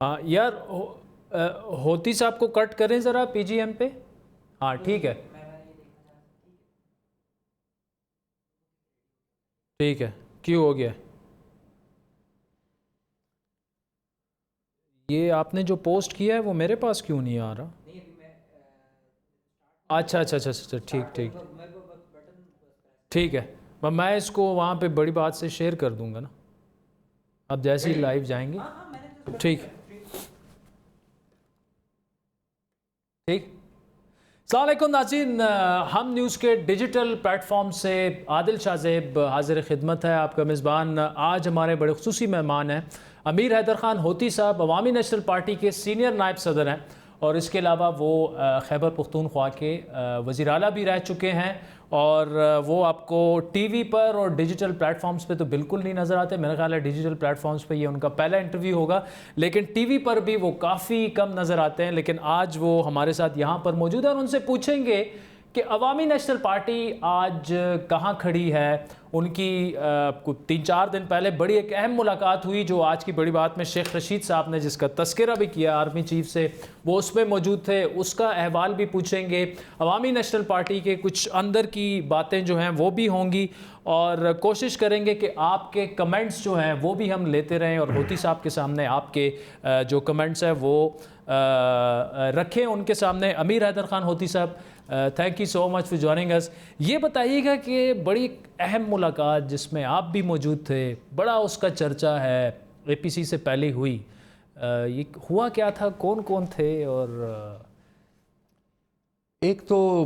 ہاں یار ہوتی صاحب کو کٹ کریں ذرا پی جی ایم پہ. ہاں ٹھیک ہے ٹھیک ہے. کیوں ہو گیا یہ؟ آپ نے جو پوسٹ کیا ہے وہ میرے پاس کیوں نہیں آ رہا؟ اچھا اچھا اچھا اچھا ٹھیک ٹھیک ٹھیک ہے. میں اس کو وہاں پہ بڑی بات سے شیئر کر دوں گا نا اب جیسے ہی لائیو جائیں گے. ٹھیک ٹھیک. السلام علیکم ناظرین، ہم نیوز کے ڈیجیٹل پلیٹ فارم سے عادل شاہ زیب حاضر خدمت ہے آپ کا میزبان. آج ہمارے بڑے خصوصی مہمان ہیں امیر حیدر خان ہوتی صاحب، عوامی نیشنل پارٹی کے سینئر نائب صدر ہیں، اور اس کے علاوہ وہ خیبر پختونخوا کے وزیر اعلیٰ بھی رہ چکے ہیں، اور وہ آپ کو ٹی وی پر اور ڈیجیٹل پلیٹ فارمز پہ تو بالکل نہیں نظر آتے. میرا خیال ہے ڈیجیٹل پلیٹ فارمز پہ یہ ان کا پہلا انٹرویو ہوگا، لیکن ٹی وی پر بھی وہ کافی کم نظر آتے ہیں. لیکن آج وہ ہمارے ساتھ یہاں پر موجود ہیں اور ان سے پوچھیں گے کہ عوامی نیشنل پارٹی آج کہاں کھڑی ہے. ان کی 3-4 دن پہلے بڑی ایک اہم ملاقات ہوئی جو آج کی بڑی بات میں شیخ رشید صاحب نے جس کا تذکرہ بھی کیا آرمی چیف سے، وہ اس میں موجود تھے، اس کا احوال بھی پوچھیں گے. عوامی نیشنل پارٹی کے کچھ اندر کی باتیں جو ہیں وہ بھی ہوں گی، اور کوشش کریں گے کہ آپ کے کمنٹس جو ہیں وہ بھی ہم لیتے رہیں اور ہوتی صاحب کے سامنے آپ کے جو کمنٹس ہیں وہ رکھیں ان کے سامنے. امیر حیدر خان ہوتی صاحب، تھینک یو سو مچ فار جوائننگ اس. یہ بتائیے گا کہ بڑی اہم ملاقات جس میں آپ بھی موجود تھے، بڑا اس کا چرچا ہے، اے پی سی سے پہلے ہوئی، یہ ہوا کیا تھا، کون کون تھے؟ اور ایک تو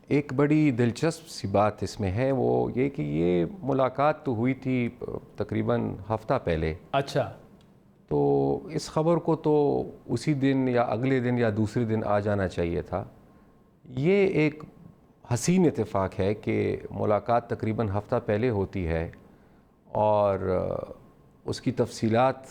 ایک بڑی دلچسپ سی بات اس میں ہے، وہ یہ کہ یہ ملاقات تو ہوئی تھی تقریباً ہفتہ پہلے. اچھا تو اس خبر کو تو اسی دن یا اگلے دن یا دوسرے دن آ جانا چاہیے تھا. یہ ایک حسین اتفاق ہے کہ ملاقات تقریباً ہفتہ پہلے ہوتی ہے اور اس کی تفصیلات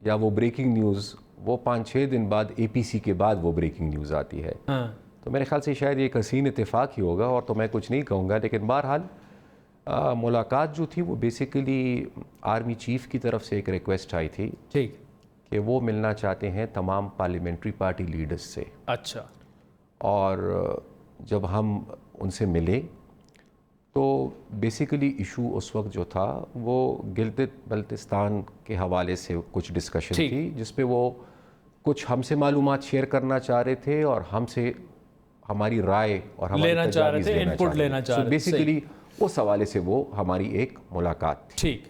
یا وہ بریکنگ نیوز وہ 5-6 دن بعد اے پی سی کے بعد وہ بریکنگ نیوز آتی ہے. ہاں تو میرے خیال سے شاید یہ ایک حسین اتفاق ہی ہوگا، اور تو میں کچھ نہیں کہوں گا. لیکن بہرحال ملاقات جو تھی وہ بیسیکلی آرمی چیف کی طرف سے ایک ریکویسٹ آئی تھی ٹھیک. کہ وہ ملنا چاہتے ہیں تمام پارلیمنٹری پارٹی لیڈرز سے. اچھا اور جب ہم ان سے ملے تو بیسیکلی ایشو اس وقت جو تھا وہ گلگت بلتستان کے حوالے سے کچھ ڈسکشن تھی، جس پہ وہ کچھ ہم سے معلومات شیئر کرنا چاہ رہے تھے اور ہم سے ہماری رائے اور ہماری تجاویز لینا چاہ رہے تھے. بیسیکلی اس حوالے سے وہ ہماری ایک ملاقات تھی. ٹھیک.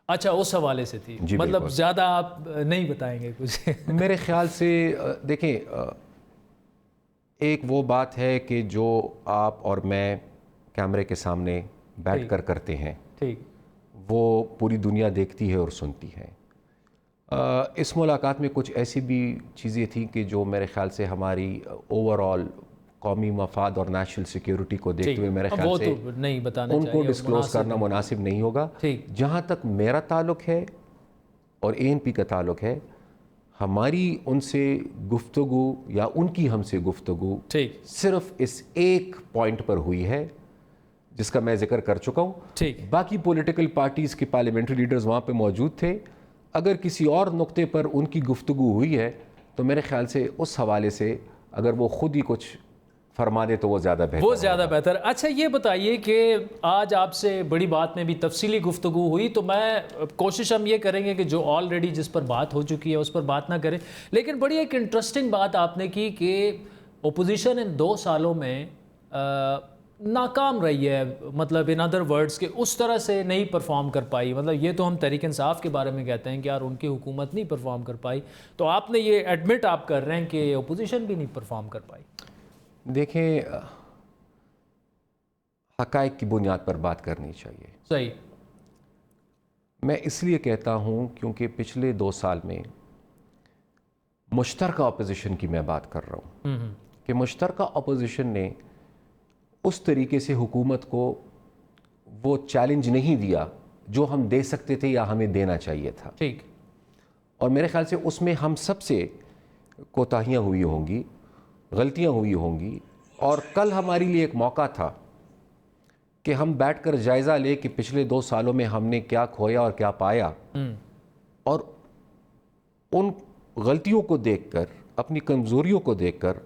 اچھا اس حوالے سے تھی، جی مطلب بالکل. زیادہ آپ نہیں بتائیں گے کچھ؟ میرے خیال سے دیکھیں، ایک وہ بات ہے کہ جو آپ اور میں کیمرے کے سامنے بیٹھ کر کرتے ہیں ٹھیک وہ پوری دنیا دیکھتی ہے اور سنتی ہے. اس ملاقات میں کچھ ایسی بھی چیزیں تھیں کہ جو میرے خیال سے ہماری اوور آل قومی مفاد اور نیشنل سیکیورٹی کو دیکھتے ہوئے میرے خیال سے ان کو ڈسکلوز کرنا مناسب نہیں ہوگا. جہاں تک میرا تعلق ہے اور اے این پی کا تعلق ہے، ہماری ان سے گفتگو یا ان کی ہم سے گفتگو صرف اس ایک پوائنٹ پر ہوئی ہے جس کا میں ذکر کر چکا ہوں. باقی پولیٹیکل پارٹیز کے پارلیمنٹری لیڈرز وہاں پہ موجود تھے. اگر کسی اور نقطے پر ان کی گفتگو ہوئی ہے تو میرے خیال سے اس حوالے سے اگر وہ خود ہی کچھ فرما دے تو وہ زیادہ بہتر. اچھا یہ بتائیے کہ آج آپ سے بڑی بات میں بھی تفصیلی گفتگو ہوئی، تو میں کوشش ہم یہ کریں گے کہ جو آلریڈی جس پر بات ہو چکی ہے اس پر بات نہ کریں. لیکن بڑی ایک انٹرسٹنگ بات آپ نے کی کہ اپوزیشن ان 2 سالوں میں ناکام رہی ہے، مطلب ان ادر ورڈز کہ اس طرح سے نہیں پرفارم کر پائی. مطلب یہ تو ہم تحریک انصاف کے بارے میں کہتے ہیں کہ یار ان کی حکومت نہیں پرفارم کر پائی، تو آپ نے یہ ایڈمٹ آپ کر رہے ہیں کہ اپوزیشن بھی نہیں پرفارم کر پائی. دیکھیں، حقائق کی بنیاد پر بات کرنی چاہیے. صحیح. میں اس لیے کہتا ہوں کیونکہ پچھلے 2 سال میں مشترکہ اپوزیشن کی میں بات کر رہا ہوں کہ مشترکہ اپوزیشن نے اس طریقے سے حکومت کو وہ چیلنج نہیں دیا جو ہم دے سکتے تھے یا ہمیں دینا چاہیے تھا. ٹھیک. اور میرے خیال سے اس میں ہم سب سے کوتاہیاں ہوئی ہوں گی، غلطیاں ہوئی ہوں گی، اور کل ہمارے لیے ایک موقع تھا کہ ہم بیٹھ کر جائزہ لے کہ پچھلے 2 سالوں میں ہم نے کیا کھویا اور کیا پایا، اور ان غلطیوں کو دیکھ کر، اپنی کمزوریوں کو دیکھ کر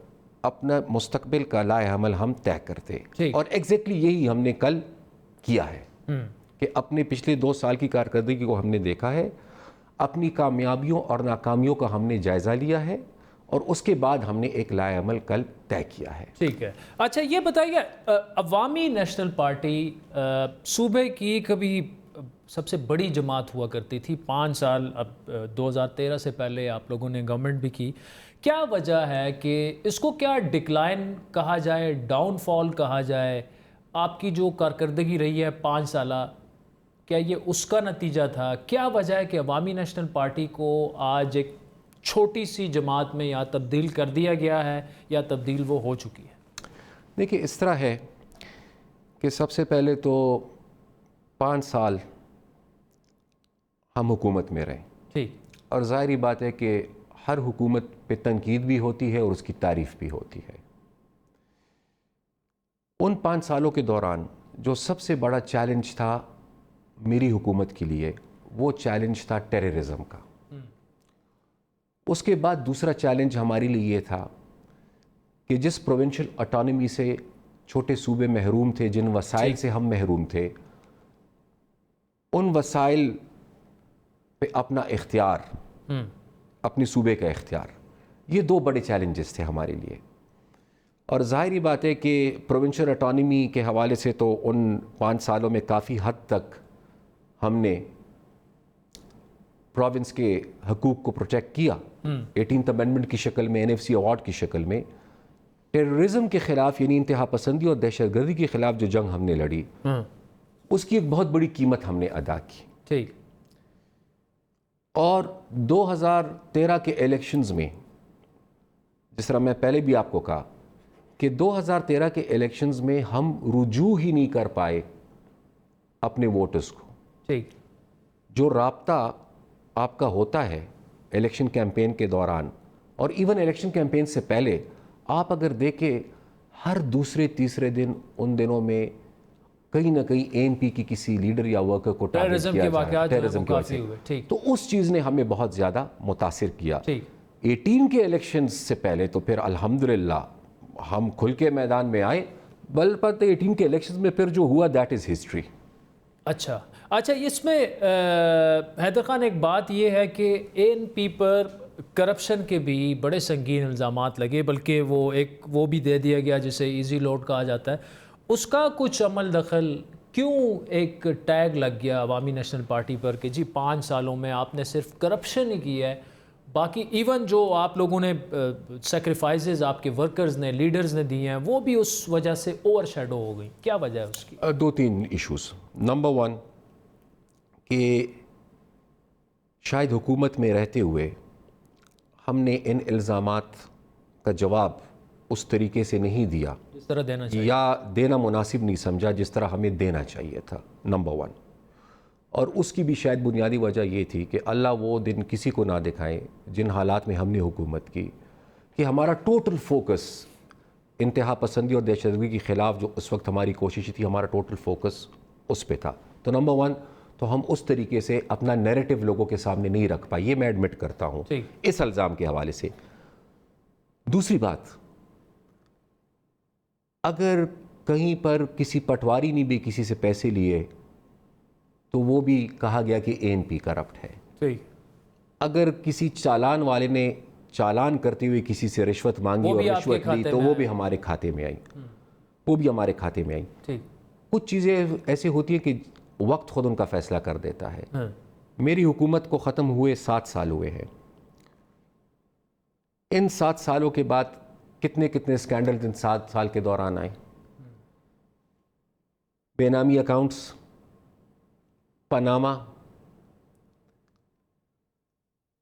اپنا مستقبل کا لائحہ عمل ہم طے کرتے، اور ایگزیکٹلی یہی ہم نے کل کیا ہے کہ اپنے پچھلے 2 سال کی کارکردگی کو ہم نے دیکھا ہے، اپنی کامیابیوں اور ناکامیوں کا ہم نے جائزہ لیا ہے، اور اس کے بعد ہم نے ایک لائحہ عمل کل طے کیا ہے۔ ٹھیک ہے، اچھا یہ بتائیے، عوامی نیشنل پارٹی صوبے کی کبھی سب سے بڑی جماعت ہوا کرتی تھی، 5 سال، اب 2013 سے پہلے آپ لوگوں نے گورنمنٹ بھی کی، کیا وجہ ہے کہ اس کو کیا ڈکلائن کہا جائے، ڈاؤن فال کہا جائے؟ آپ کی جو کارکردگی رہی ہے 5 سالہ، کیا یہ اس کا نتیجہ تھا؟ کیا وجہ ہے کہ عوامی نیشنل پارٹی کو آج ایک چھوٹی سی جماعت میں یا تبدیل کر دیا گیا ہے، یا تبدیل وہ ہو چکی ہے؟ دیکھیے اس طرح ہے کہ سب سے پہلے تو 5 سال ہم حکومت میں رہیں، ٹھیک، اور ظاہری بات ہے کہ ہر حکومت پہ تنقید بھی ہوتی ہے اور اس کی تعریف بھی ہوتی ہے۔ ان 5 سالوں کے دوران جو سب سے بڑا چیلنج تھا میری حکومت کے لیے، وہ چیلنج تھا ٹیررزم کا۔ اس کے بعد دوسرا چیلنج ہمارے لیے یہ تھا کہ جس پروونشل اٹانومی سے چھوٹے صوبے محروم تھے، جن وسائل سے ہم محروم تھے، ان وسائل پہ اپنا اختیار، اپنی صوبے کا اختیار، یہ 2 بڑے چیلنجز تھے ہمارے لیے۔ اور ظاہری بات ہے کہ پروونشل اٹانومی کے حوالے سے تو ان 5 سالوں میں کافی حد تک ہم نے پروونس کے حقوق کو پروٹیکٹ کیا، 18th امینڈمنٹ کی شکل میں، NFC ایوارڈ کی شکل میں۔ ٹیررزم کے خلاف، یعنی انتہا پسندی اور دہشت گردی کے خلاف جو جنگ ہم نے لڑی، اس کی ایک بہت بڑی قیمت ہم نے ادا کی۔ ٹھیک، اور 2013 کے الیکشنز میں، جس طرح میں پہلے بھی آپ کو کہا کہ 2013 کے الیکشنز میں ہم رجوع ہی نہیں کر پائے اپنے ووٹرز کو۔ ٹھیک، جو رابطہ آپ کا ہوتا ہے الیکشن کیمپین کے دوران، اور ایون الیکشن کیمپین سے پہلے، آپ اگر دیکھیں ہر دوسرے تیسرے دن ان دنوں میں کہیں نہ کہیں ANP کی کسی لیڈر یا ورکر کو ٹارگٹ کیا جا رہا ہے، ٹیررزم کی وجہ سے۔ تو اس چیز نے ہمیں بہت زیادہ متاثر کیا۔ 18 کے الیکشنز سے پہلے تو پھر الحمدللہ ہم کھل کے میدان میں آئے، بلکہ 18 کے الیکشنز میں پھر جو ہوا دیٹ از ہسٹری۔ اچھا، اس میں حیدر خان ایک بات یہ ہے کہ ANP پر کرپشن کے بھی بڑے سنگین الزامات لگے، بلکہ وہ بھی دے دیا گیا جسے ایزی لوڈ کہا جاتا ہے، اس کا کچھ عمل دخل کیوں ایک ٹیگ لگ گیا عوامی نیشنل پارٹی پر کہ جی 5 سالوں میں آپ نے صرف کرپشن ہی کی ہے، باقی ایون جو آپ لوگوں نے سیکریفائسز آپ کے ورکرز نے، لیڈرز نے دی ہیں، وہ بھی اس وجہ سے اوور شیڈو ہو گئی؟ کیا وجہ ہے اس کی؟ 2-3 ایشوز۔ نمبر 1 کہ شاید حکومت میں رہتے ہوئے ہم نے ان الزامات کا جواب اس طریقے سے نہیں دیا جس طرح دینا چاہیے، یا دینا مناسب نہیں سمجھا جس طرح ہمیں دینا چاہیے تھا، نمبر 1۔ اور اس کی بھی شاید بنیادی وجہ یہ تھی کہ اللہ وہ دن کسی کو نہ دکھائے جن حالات میں ہم نے حکومت کی، کہ ہمارا ٹوٹل فوکس انتہا پسندی اور دہشت گردی کے خلاف جو اس وقت ہماری کوشش تھی، ہمارا ٹوٹل فوکس اس پہ تھا۔ تو نمبر 1 تو ہم اس طریقے سے اپنا نیریٹو لوگوں کے سامنے نہیں رکھ پائے، یہ میں ایڈمٹ کرتا ہوں اس الزام کے حوالے سے۔ دوسری بات، اگر کہیں پر کسی پٹواری نے بھی کسی سے پیسے لیے تو وہ بھی کہا گیا کہ ANP کرپٹ ہے۔ اگر کسی چالان والے نے چالان کرتے ہوئے کسی سے رشوت مانگی اور رشوت لی تو وہ بھی ہمارے کھاتے میں آئی، کچھ چیزیں ایسے ہوتی ہیں کہ وقت خود ان کا فیصلہ کر دیتا ہے۔ میری حکومت کو ختم ہوئے 7 سال ہوئے ہیں، ان 7 سالوں کے بعد کتنے اسکینڈل ان 7 سال کے دوران آئے، بے نامی اکاؤنٹس، پاناما،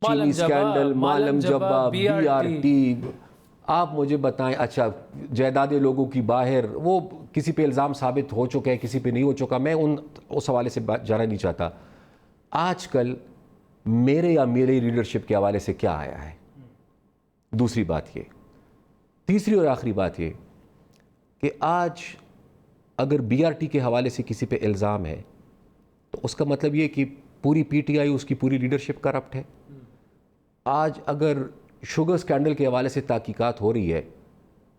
چینی اسکینڈل، مالم جبہ، BRT۔ آپ مجھے بتائیں، اچھا جائیدادیں لوگوں کی باہر، وہ کسی پہ الزام ثابت ہو چکا ہے، کسی پہ نہیں ہو چکا، میں اس حوالے سے جانا نہیں چاہتا۔ آج کل میرے یا میری لیڈرشپ کے حوالے سے کیا آیا ہے؟ دوسری بات یہ، تیسری اور آخری بات یہ کہ آج اگر BRT کے حوالے سے کسی پہ الزام ہے تو اس کا مطلب یہ کہ پوری PTI، اس کی پوری لیڈرشپ کرپٹ ہے؟ آج اگر شوگر سکینڈل کے حوالے سے تحقیقات ہو رہی ہے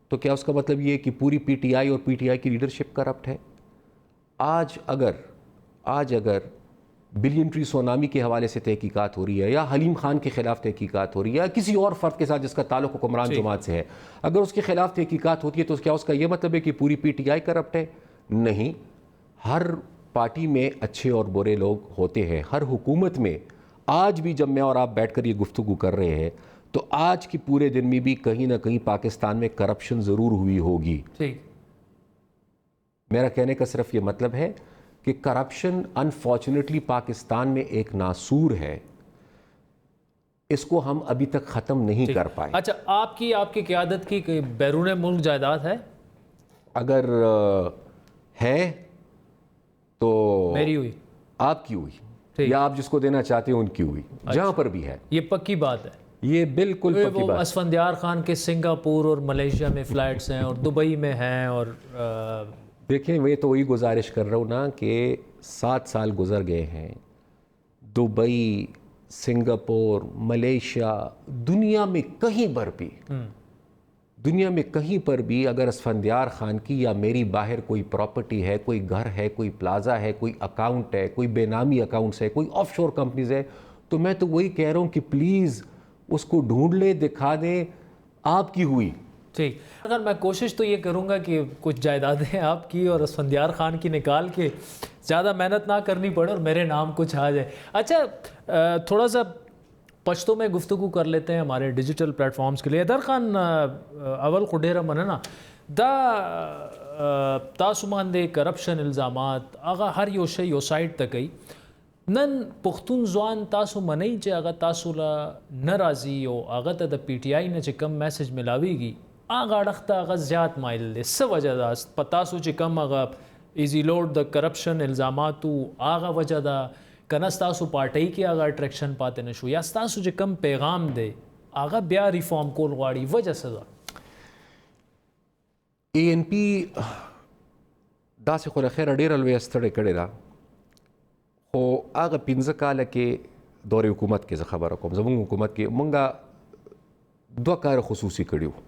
تو کیا اس کا مطلب یہ ہے کہ پوری پی ٹی آئی اور پی ٹی آئی کی لیڈرشپ کرپٹ ہے؟ آج اگر بلین ٹری سونامی کے حوالے سے تحقیقات ہو رہی ہے، یا حلیم خان کے خلاف تحقیقات ہو رہی ہے، یا کسی اور فرد کے ساتھ جس کا تعلق حکمران جماعت سے ہے، اگر اس کے خلاف تحقیقات ہوتی ہے تو کیا اس کا یہ مطلب ہے کہ پوری پی ٹی آئی کرپٹ ہے؟ نہیں، ہر پارٹی میں اچھے اور برے لوگ ہوتے ہیں، ہر حکومت میں آج بھی جب میں اور آپ بیٹھ کر یہ گفتگو کر رہے ہیں تو آج کے پورے دن میں بھی کہیں نہ کہیں پاکستان میں کرپشن ضرور ہوئی ہوگی۔ میرا کہنے کا صرف یہ مطلب ہے کہ کرپشن انفارچونیٹلی پاکستان میں ایک ناسور ہے، اس کو ہم ابھی تک ختم نہیں کر پائے۔ اچھا، آپ کی قیادت کی بیرون ملک جائیداد ہے؟ اگر ہے تو میری ہوئی، آپ کی ہوئی، یا آپ جس کو دینا چاہتے ہیں ان کی ہوئی، جہاں پر بھی ہے۔ یہ پکی بات ہے، یہ بالکل پکی وہ بات۔ اسفندیار خان کے سنگاپور اور ملیشیا میں فلائٹس ہیں اور دبئی میں ہیں، اور دیکھیں میں تو وہی گزارش کر رہا ہوں نا کہ 7 سال گزر گئے ہیں، دبئی، سنگاپور، ملیشیا، دنیا میں کہیں پر بھی اگر اسفندیار خان کی یا میری باہر کوئی پراپرٹی ہے، کوئی گھر ہے، کوئی پلازا ہے، کوئی اکاؤنٹ ہے، کوئی بے نامی اکاؤنٹس ہے، کوئی آف شور کمپنیز ہے، تو میں تو وہی کہہ رہا ہوں کہ پلیز اس کو ڈھونڈ لے، دکھا دیں آپ کی ہوئی۔ ٹھیک، اگر میں کوشش تو یہ کروں گا کہ کچھ جائیدادیں آپ کی اور اسفندیار خان کی نکال کے زیادہ محنت نہ کرنی پڑے اور میرے نام کچھ آ جائے۔ اچھا، تھوڑا سا پشتو میں گفتگو کر لیتے ہیں ہمارے ڈیجیٹل پلیٹ فارمز کے لیے۔ در خان اول خڈیرہ مننا دا تاسو باندې کرپشن الزامات هغه هر یو شی یو سایډ ته کوي، نن پښتون ځوان تاسو منئ چې هغه تاسو له نه راځي او هغه ته د پی ټی آی نه چې کم میسج ملاویږي هغه اړخ ته هغه زیات مایل دی، څه وجه ده؟ په تاسو چې کم هغه ایزی لوډ د کرپشن الزاماتو هغه وجه ده که نه ستاسو پارټۍ کې هغه اټریکشن پاتې نه شو، یا ستاسو چې کم پیغام دی هغه بیا ریفارم کول غواړي، وجه څه ده؟ ای این پی داسې خو له خیره ډېره لویه ستړې کړې ده، خو هغه 15 کاله کې دور حکومت کې زه خبره کوم، زموږ حکومت کې مونږه 2 کار خصوصي کړي وو۔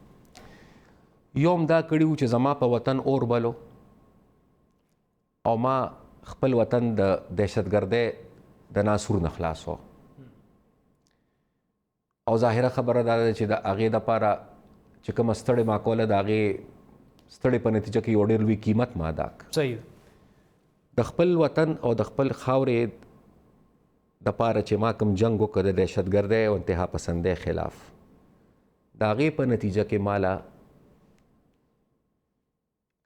یو هم دا کړي وو چې زما په وطن اور بلو او ما خپل وطن د دهشتګردۍ د ناسور نه خلاص و، او ظاهره خبره دا ده چې د هغې دپاره چې کومه ستړې ما کوله د هغې ستړې په نتیجه کې یو ډېر لوی قیمت ما ادا کړ۔ صحیح، د خپل وطن او د خپل خاورې دپاره چې ما کوم جنګ وکړ د دهشتګردۍ او انتها پسندۍ خلاف، د هغې په نتیجه کې ماله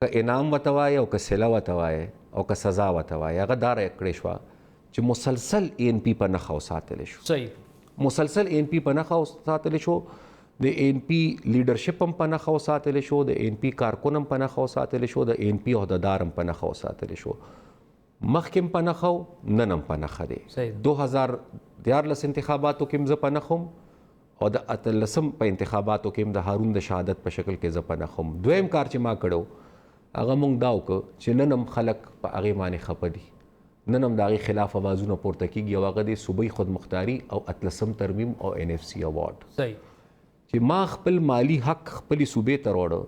که انعام ورته وایې او که صله ورته وایې او که سزا ورته وایې، هغه دا کړې شوه چې مسلسل ای این پی په نښه وساتلی شو، صحیح، مسلسل ای این پی په نښه وساتلی شو، د ای این پی لیډرشپ هم په نښه وساتلی شو، د ای این پی کارکون هم په نښه وساتلی شو، د ای این پی عهدهدار هم په نښه وساتلی شو، مخکې هم په نښه و، نن هم په نښه دی۔ 2014 انتخاباتو کې هم زه په نښه وم او د 18 په انتخاباتو کې هم د هارون د شهادت په شکل کې زه په نښه وم۔ دویم کار چې ما کړو هغه مونږ دا وکړه چې نن هم خلک په هغې باندې خفه دي، نن هم د هغې خلاف اوازونه پورته کېږي، او هغه د صوبۍ خودمختاري او 18 ترمیم او این ایف سی اوارډ، صحیح، چې ما خپل مالی حق خپلې صوبې ته راوړه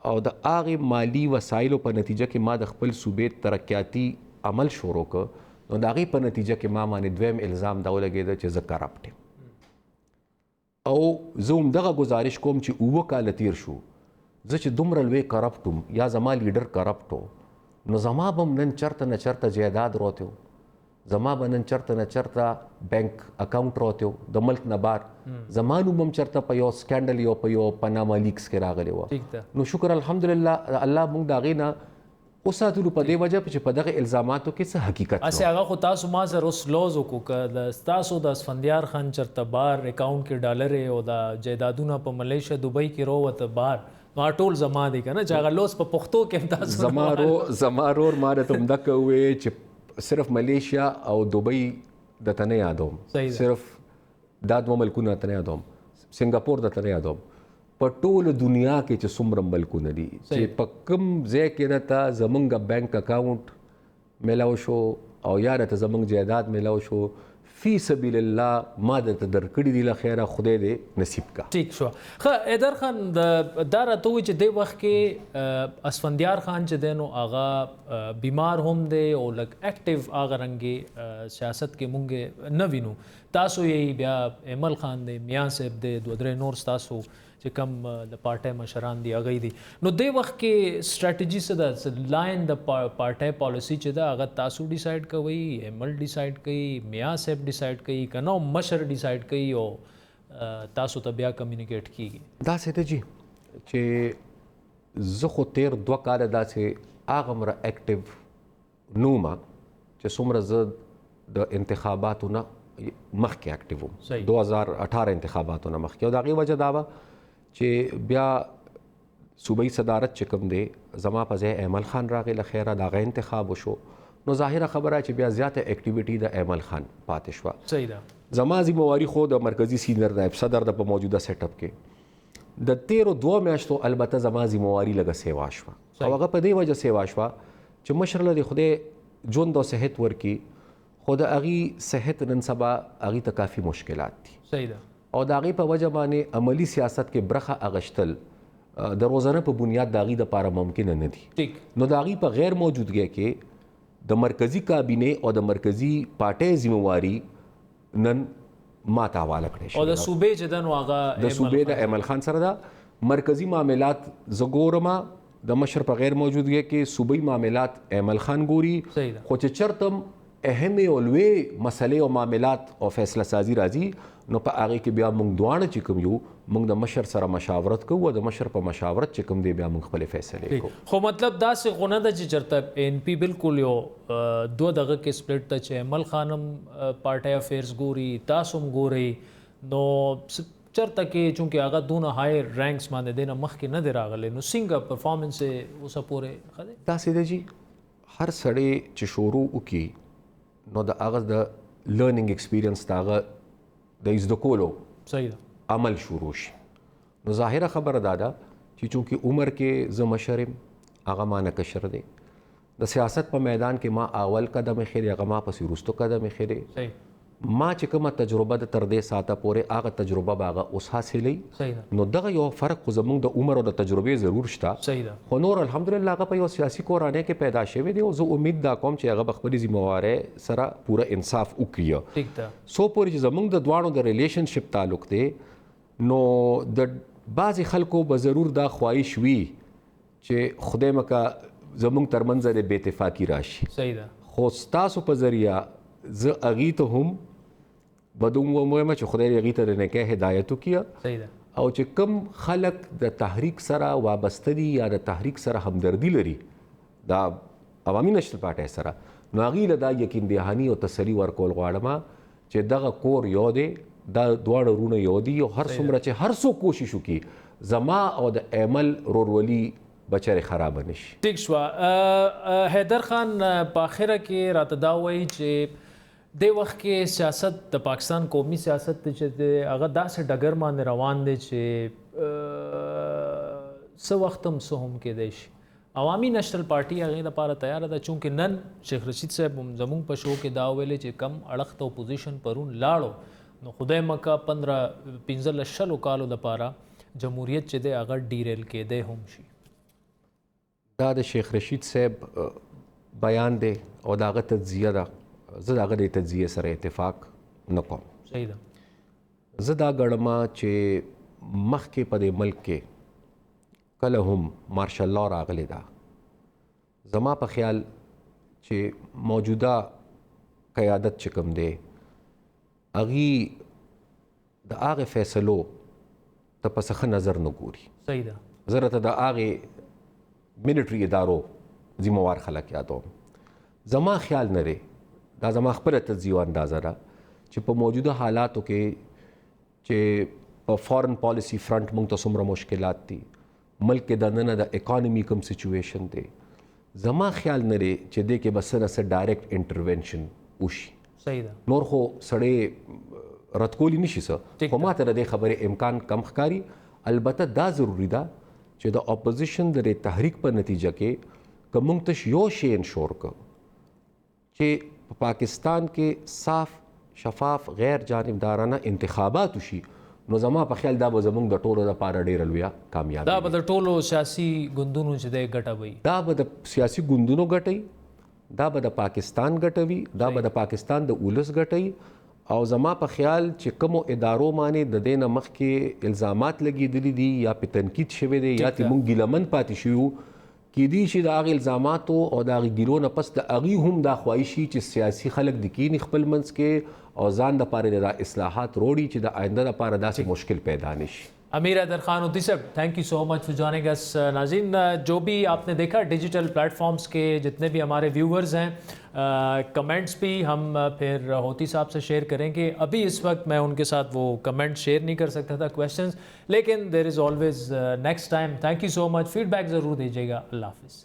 او د هغې مالی وسایلو په نتیجه کې ما د خپل صوبې ترقیاتي عمل شروع کړ، نو د هغې په نتیجه کې ما باندې دویم الزام دا ولګېده چې زه کرپټ یم، او زه همدغه گزارش کوم چې 7 کاله تیر شو، زه چې دومره لوی کرپټ وم یا زما لیډر کرپټ و، نو زما به هم نن چرته نه چرته جایداد راته و، زما به نن چرته نه چرته بینک اکاؤنٹ راته و د ملک نه بار، زما نوم هم چرته په یو سکینډل یا په یو پاناما لیکس کې راغلی و، نو شکر الحمدلله الله موږ د هغې نه وساتلو په دې وجه چې په دغه الزاماتو کې څه حقیقت اسې هغه خو تاسو ما سره اوس لوز وکړو که د ستاسو د اسفندیار خان چرته بار اکاؤنٹ کې ډالرې او د جایدادونه په ملیشیا دبئی کې راووته بار، نو ټول زما دی که نه چې هغه لوز په پښتو کې هم تاسو زما رور ما راته همدغه وویې چې صرف ملیشیا او دبئی درته نه یادوم، صرف دا 2 ملکونه درته نه یادوم، سنګاپور درته نه یادوم، په ټوله دنیا کې چې څومره ملکونه دي چې په کوم ځای کې راته زمونږ بینک اکاؤنٹ میلاو شو او یا راته زمونږ جایداد میلاو شو، فی سبیل الله ما درته درکړي دي لخیره خدای دې نصیب کا. ٹھیک شو. ښه ایدر خان دا راته وایي چې دې وخت کې اسفندیار خان چې دی نو هغه بیمار هم دی او لږ ایکټیو هغه رنګې سیاست کې مونږ نه وینو. تاسو یې بیا ایمل خان دی، میاں صاحب دی، دوه درې نور ستاسو چې کم د پارټۍ مشران دي هغه دي. نو دې وخت کې سټریټجي څه ده، لاین د پارټۍ پالیسی چې ده هغه تاسو ډیسایډ کوئ، ایمل ډیسایډ کوي، میاں صاحب ډیسایډ کوي که نه مشر ډیسایډ کوي او تاسو ته بیا کمیونیکیټ کیږي؟ داسې ده جی چې زه خو تیر 2 کاله داسې هغومره ایکټیو نه وم چې څومره زه د انتخاباتو نه مخکې ایکټیو وم، 2018 انتخاباتو نه مخکې. او د هغې وجه دا وه چې بیا صوبایي صدارت چې کوم دی زما په ځای ایمل خان راغی لخیره، د هغه انتخاب وشو. نو ظاهره خبره چې بیا زیاته ایکټیویټي د ایمل خان پاتې شوه. صحیح ده. زما ذمواري خو د مرکزي سینیئر نایب صدر د په موجوده سیټ اپ کې د 13 میاشتو البته زما ذمواري لږه سیوا شوه، او هغه په دې وجه سیوا شوه چې مشر له خدای ژوند او صحت ورکړي، خو د هغې صحت نن سبا هغې ته کافي مشکلات دي. صحیح ده. او د هغې په وجه باندې عملی سیاست کې برخه اغشتل د روزانه په بنیاد د هغې دپاره ممکنه نه دي. ٹھیک. نو د هغې په غیر موجودګۍ کې د مرکزي کابینې او د مرکزي پارټۍ ذمواري نن ما ته حواله کړی شي. او د صوبې چې ده نو هغه د صوبې د ایمل خان سره ده. مرکزي معاملات زه ګورم د مشر په غیر موجودګۍ کې، صوبایي معاملات ایمل خان ګوري. صحیح ده. خو چې چرته اهمې او لوی مسلې او معاملات او فیصله سازي راځي نو په هغې کې بیا موږ دواړه چې کوم یو موږ د مشر سره مشاورت کوو، او د مشر په مشاورت چې کوم دی بیا موږ خپلې فیصلې کوو. خو مطلب داسې خو نه ده چې چېرته این پی بالکل یو دوه دغه کې سپلټ ده چې ایمل خان هم پارټۍ افیرز ګوري، تاسو هم ګورئ، نو چېرته کې چونکې هغه دونه های رینکس باندې دی نه مخکې نه دی راغلی، نو څنګه پرفارمنس یې اوسه پورې ښه دی؟ داسې ده جي هر سړی چې شروع وکړي نو د هغه د لرننګ ایکسپیرینس د هغه د زده کولو صحیح ده عمل شروع شي. نو ظاهره خبره دا ده چې چونکې عمر کې زه مشر یم، هغه ما نه کشر دی. د سیاست په میدان کې ما اول قدم ایښی دی، هغه ما پسې وروستو قدم ایښی دی. صحیح. ما چې کومه تجربه د تر دې ساعته پورې هغه تجربه به هغه اوس حاصلوي. صحیح ده. نو دغه یو فرق خو زموږ د عمر او د تجربې ضرور شته. صحیح ده. خو نور الحمدلله هغه په یو سیاسي کورنۍ کې پیدا شوی دی، او زه امید دا کوم چې هغه به خپلې ذموارۍ سره پوره انصاف وکړي. ٹھیک ده. سو پورې چې زموږ د دواړو د ریلیشنشپ تعلق دی نو د بعضې خلکو به ضرور دا خواهش وي چې خدای مکه زموږ ترمنځ د بې اتفاقي راشي. صحیح ده. خو ستاسو په ذریعه زه هغې ته هم بدوم ووایم چې خدای دې هغې ته د نکاح هدایت وکړي. صحیح ده. او چې کم خلک د تحریک سره وابسته دي یا د تحریک سره همدردي لري د عوامي نشنل پارټۍ سره، نو هغې له دا یقین دهاني او تسلي ورکول غواړم چې دغه کور یو دی، دا دواړه وروڼه یو دي، او هر څومره چې هر څوک کوشش وکړي زما او د ایمل رورولي بچرې خرابه نشي. ٹھیک شوه. حیدر خان په اخره کې راته دا وایي چې دې وخت کې سیاست د پاکستان قومي سیاست چې دی هغه داسې ډګر باندې روان دی چې څه وخت هم څه هم کېدی شي. عوامي نشنل پارټي هغې لپاره تیاره ده، چونکې نن شیخ رشید صاحب هم زموږ په شو کې دا ویلې چې کم اړخ ته اپوزیشن پرون لاړو نو خدای مکه 15-20 کالو لپاره جمهوریت چې دی هغه ډیریل کېدی هم شي. دا د شیخ رشید صاحب بیان دی او د هغه تجزیه ده. زه د هغه د تجزیې سره اتفاق نه کوم. صحیح ده. زه دا ګڼم چې مخکې په دې ملک کې کله هم مارشل لا راغلی ده. زما په خیال چې موجوده قیادت چې کوم دی هغې د هغې فیصلو ته په څه ښه نظر نه ګوري. صحیح ده. زه راته د هغې ملټري ادارو ذموار خلک یادوم. زما خیال نه دی، دا زما خپله تجزیه او اندازه ده چې په موجوده حالاتو کې چې په فارن پالیسی فرنٹ موږ ته څومره مشکلات دي، ملک کې دننه د اکانومي کوم سچویشن دی، زما خیال نه دی چې دې کې به څه نه څه ډایرکټ انټروینشن وشي. صحیح ده. نور خو سړی رد کولی نشي څه، خو ما ته د دې خبرې امکان کم ښکاري. البته دا ضروري ده چې د اپوزیشن د تحریک په نتیجه کې که موږ تش یو شی انشور کړو چې په پاکستان کې صاف شفاف غیر جانبدارانه انتخابات وشي نو زما په خیال دا به زموږ د ټولو لپاره ډېره لویه کامیابي دا به د ټولو سیاسي ګوندونو چې دی ګټه وي. دا به د سیاسي ګوندونو ګټي، دا به د پاکستان ګټوي، دا به د پاکستان د ولس ګټي. او زما په خیال چې کومو ادارو باندې د دې نه مخکې الزامات لګېدلي دي یا په تنقید شوی دی یا ته موږ ګیلمن پاتې شو کېدی شي د هغې الزاماتو او د هغې ګیلو نه پس د هغې هم دا خواهش شي چې سیاسي خلک د کینې خپل منځ کې او ځان دپاره د اصلاحات روړي چې د آینده دپاره داسې مشکل پیدا نه شي. امیر حیدر خان اودھی صاحب تھینک یو سو مچ فار جوائننگ اس. ناظرین جو بھی آپ نے دیکھا ڈیجیٹل پلیٹ فارمز کے جتنے بھی ہمارے ویورز ہیں کمنٹس بھی ہم پھر ہوتی صاحب سے شیئر کریں گے. ابھی اس وقت میں ان کے ساتھ وہ کمنٹ شیئر نہیں کر سکتا تھا کویشچنز، لیکن دیر از آلویز نیکسٹ ٹائم. تھینک یو سو مچ. فیڈ بیک ضرور دیجیے گا. اللہ حافظ.